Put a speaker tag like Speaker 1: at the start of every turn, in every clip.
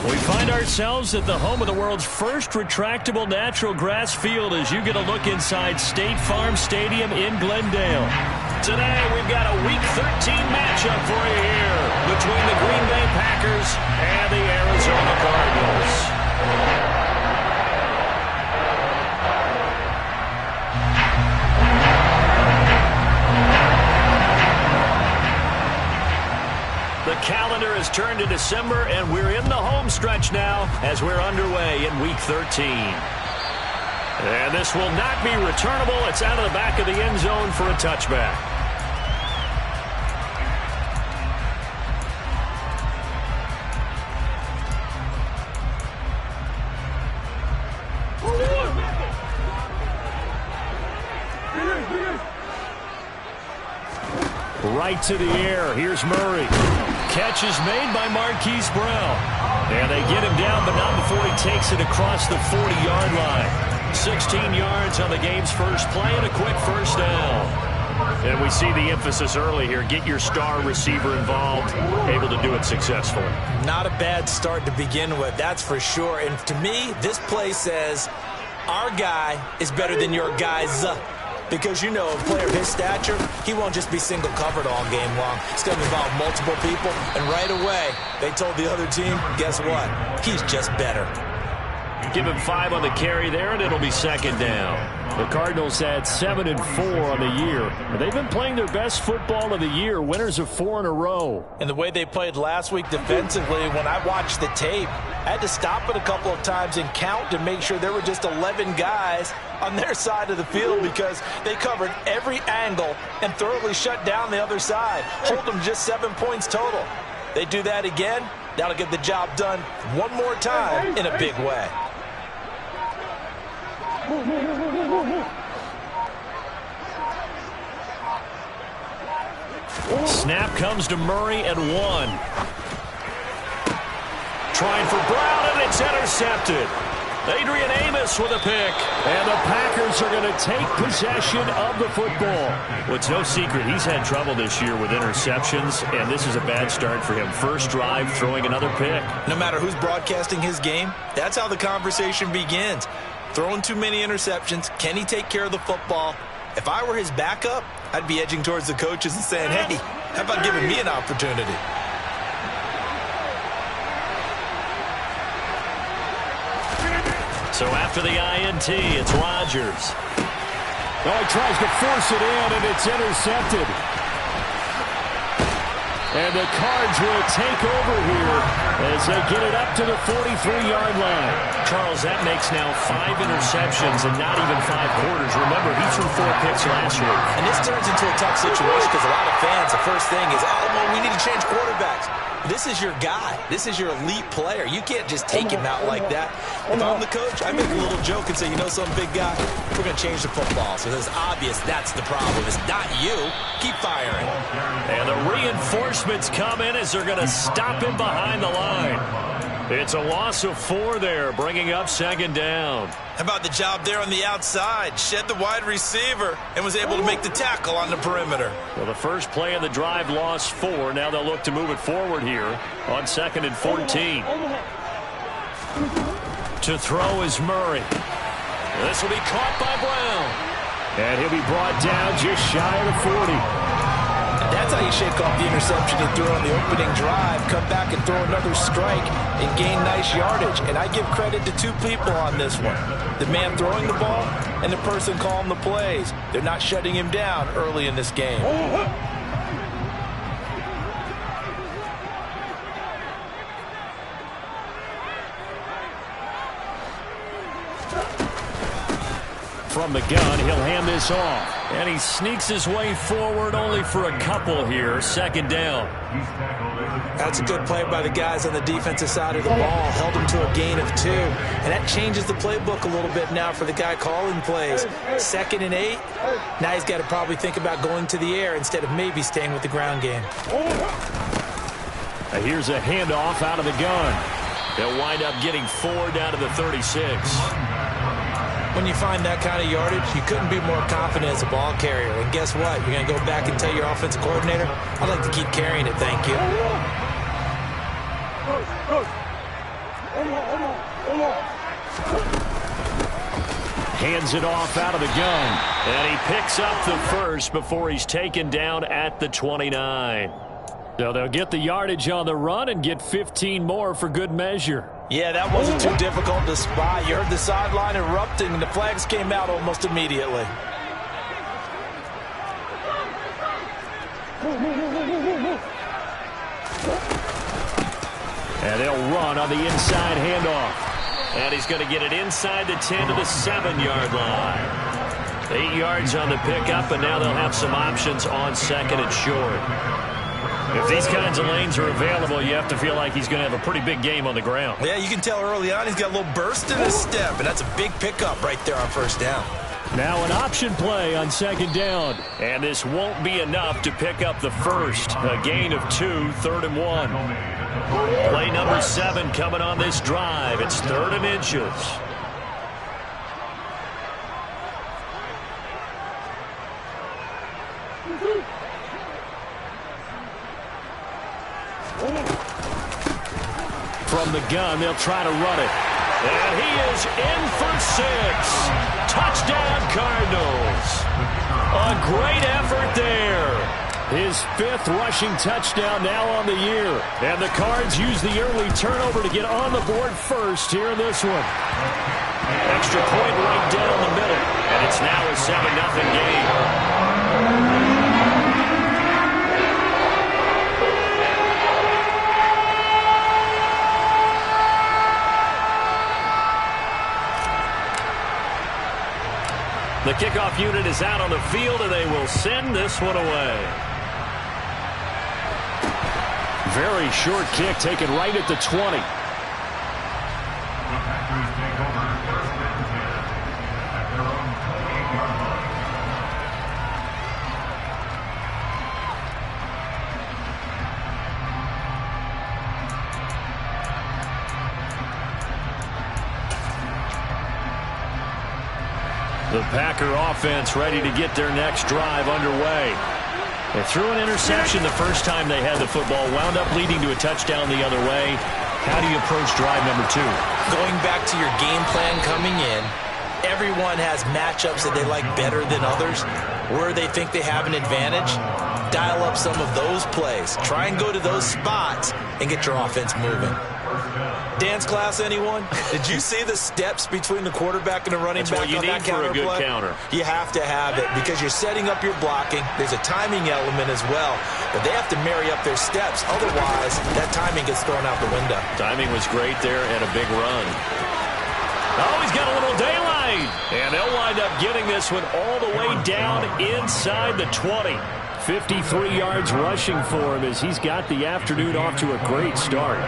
Speaker 1: We find ourselves at the home of the world's first retractable natural grass field as you get a look inside State Farm Stadium in Glendale. Today, we've got a Week 13 matchup for you here between the Green Bay Packers and the Arizona Cardinals. The calendar has turned to December, and we're in the home stretch now as we're underway in Week 13. And this will not be returnable. It's out of the back of the end zone for a touchback. Right to the air. Here's Murray. Catch is made by Marquise Brown. And they get him down, but not before he takes it across the 40-yard line. 16 yards on the game's first play and a quick first down. And we see the emphasis early here. Get your star receiver involved, able to do it successfully.
Speaker 2: Not a bad start to begin with, that's for sure. And to me, this play says our guy is better than your guys. Because, you know, a player of his stature, he won't just be single covered all game long. He's going to involve multiple people, and right away, they told the other team, guess what? He's just better.
Speaker 1: Give him 5 on the carry there, and it'll be second down. The Cardinals had 7-4 on the year. They've been playing their best football of the year, winners of 4 in a row.
Speaker 2: And the way they played last week defensively, when I watched the tape, I had to stop it a couple of times and count to make sure there were just 11 guys on their side of the field because they covered every angle and thoroughly shut down the other side. Hold them just 7 points total. They do that again, that'll get the job done one more time in a big way.
Speaker 1: Snap comes to Murray at 1. Trying for Brown, and it's intercepted. Adrian Amos with a pick. And the Packers are going to take possession of the football. Well, it's no secret he's had trouble this year with interceptions, and this is a bad start for him. First drive, throwing another pick.
Speaker 2: No matter who's broadcasting his game, that's how the conversation begins. Throwing too many interceptions. Can he take care of the football? If I were his backup, I'd be edging towards the coaches and saying, hey, how about giving me an opportunity?
Speaker 1: So after the INT, it's Rodgers. Oh, he tries to force it in, and it's intercepted. And the Cards will take over here as they get it up to the 43-yard line. Charles, that makes now 5 interceptions and not even 5 quarters. Remember, he threw 4 picks last week.
Speaker 2: And this turns into a tough situation because a lot of fans, the first thing is, oh, well, we need to change quarterbacks. This is your guy. This is your elite player. You can't just take him out like that. If I'm the coach, I make a little joke and say, you know something, big guy? We're going to change the football. So it's obvious that's the problem. It's not you. Keep firing.
Speaker 1: And the reinforcements come in as they're going to stop him behind the line. It's a loss of 4 there, bringing up second down.
Speaker 2: How about the job there on the outside? Shed the wide receiver and was able to make the tackle on the perimeter.
Speaker 1: Well, the first play of the drive lost 4. Now they'll look to move it forward here on 2nd and 14. To throw is Murray. This will be caught by Brown. And he'll be brought down just shy of the 40.
Speaker 2: That's how you shake off the interception he threw on the opening drive, come back and throw another strike and gain nice yardage. And I give credit to 2 people on this one. The man throwing the ball and the person calling the plays. They're not shutting him down early in this game.
Speaker 1: From the gun, he'll hand this off. And he sneaks his way forward only for a couple here. Second down.
Speaker 2: That's a good play by the guys on the defensive side of the ball. Held him to a gain of 2. And that changes the playbook a little bit now for the guy calling plays. 2nd and 8. Now he's got to probably think about going to the air instead of maybe staying with the ground game.
Speaker 1: Here's a handoff out of the gun. They'll wind up getting 4 down to the 36.
Speaker 2: When you find that kind of yardage, you couldn't be more confident as a ball carrier. And guess what? You're going to go back and tell your offensive coordinator, I'd like to keep carrying it, thank you.
Speaker 1: Hands it off out of the gun. And he picks up the first before he's taken down at the 29. So they'll get the yardage on the run and get 15 more for good measure.
Speaker 2: Yeah, that wasn't too difficult to spot. You heard the sideline erupting, and the flags came out almost immediately.
Speaker 1: And they'll run on the inside handoff. And he's going to get it inside the 10 to the 7-yard line. 8 yards on the pickup, and now they'll have some options on second and short. If these kinds of lanes are available, you have to feel like he's going to have a pretty big game on the ground.
Speaker 2: Yeah, you can tell early on he's got a little burst in his step, and that's a big pickup right there on first down.
Speaker 1: Now an option play on second down. And this won't be enough to pick up the first. A gain of 2, 3rd and 1. Play number 7 coming on this drive. It's 3rd and inches. From the gun, they'll try to run it. And he is in for 6. Touchdown, Cardinals. A great effort there. His 5th rushing touchdown now on the year. And the Cards use the early turnover to get on the board first here in this one. Extra point right down the middle. And it's now a 7-0 game. The kickoff unit is out on the field, and they will send this one away. Very short kick taken right at the 20. The Packer offense ready to get their next drive underway. They threw an interception the first time they had the football, wound up leading to a touchdown the other way. How do you approach drive number 2?
Speaker 2: Going back to your game plan coming in, everyone has matchups that they like better than others. Where they think they have an advantage, dial up some of those plays. Try and go to those spots and get your offense moving. Dance class, anyone? Did you see the steps between the quarterback and the running back on that counter play? That's what you need for a good counter. You have to have it because you're setting up your blocking. There's a timing element as well, but they have to marry up their steps. Otherwise, that timing gets thrown out the window.
Speaker 1: Timing was great there and a big run. Oh, he's got a little daylight. And they'll wind up getting this one all the way down inside the 20. 53 yards rushing for him as he's got the afternoon off to a great start.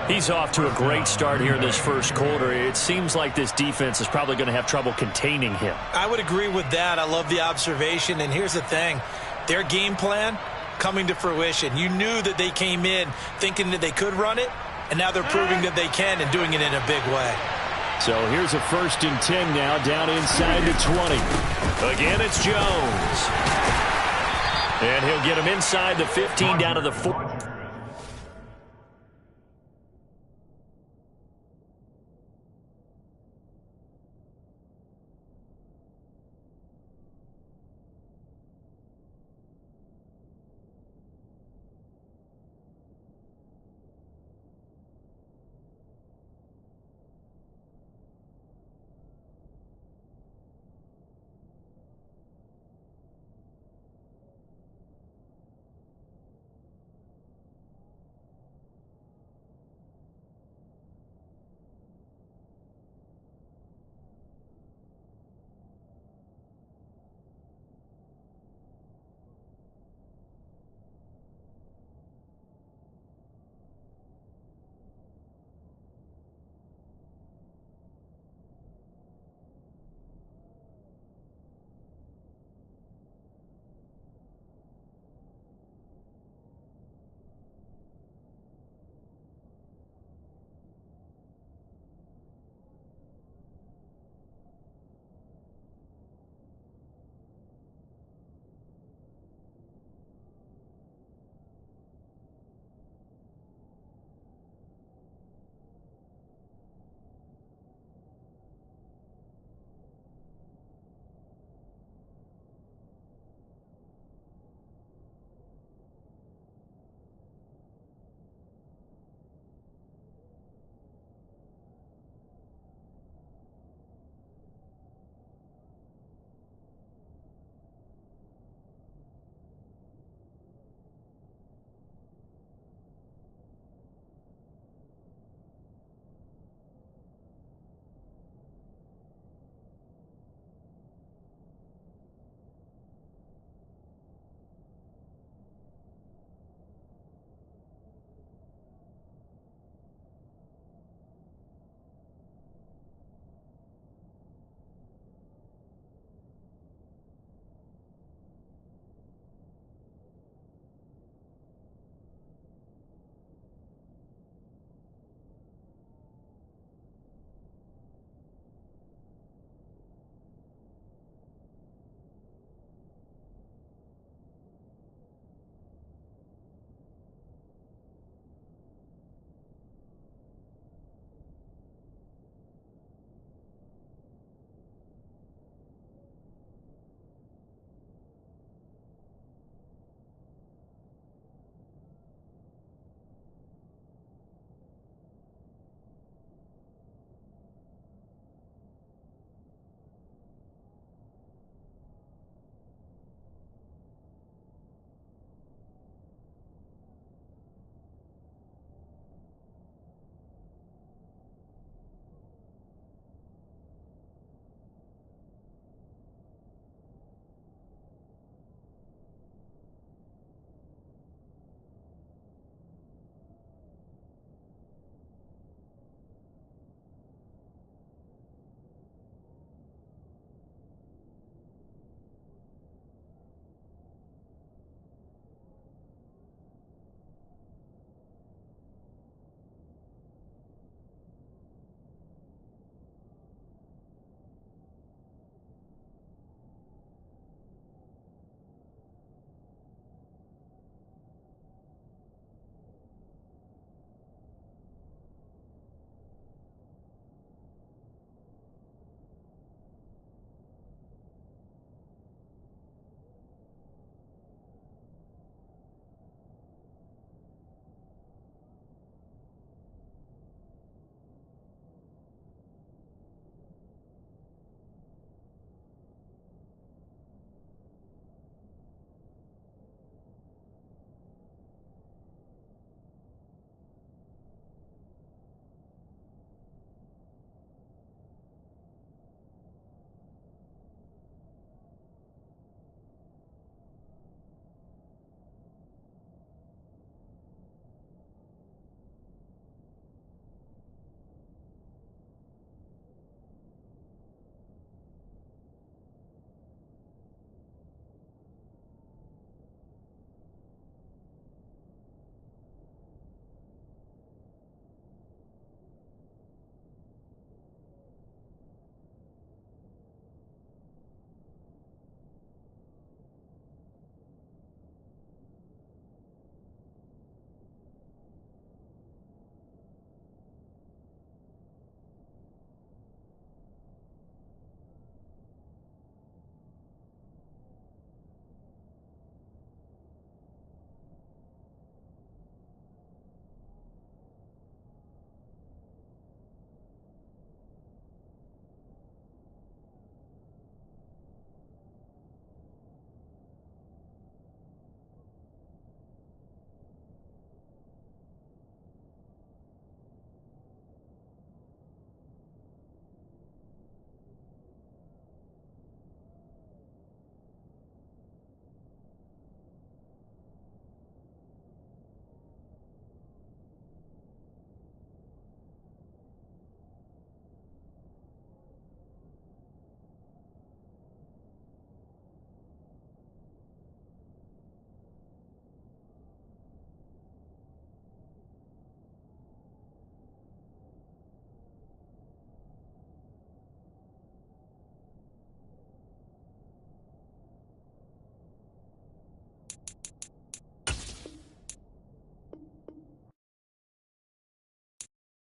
Speaker 1: He's off to a great start here in this first quarter. It seems like this defense is probably going to have trouble containing him.
Speaker 2: I would agree with that. I love the observation. And here's the thing. Their game plan coming to fruition. You knew that they came in thinking that they could run it, and now they're proving that they can and doing it in a big way.
Speaker 1: So here's a 1st and 10 now down inside the 20. Again, it's Jones. And he'll get him inside the 15 down to the 4.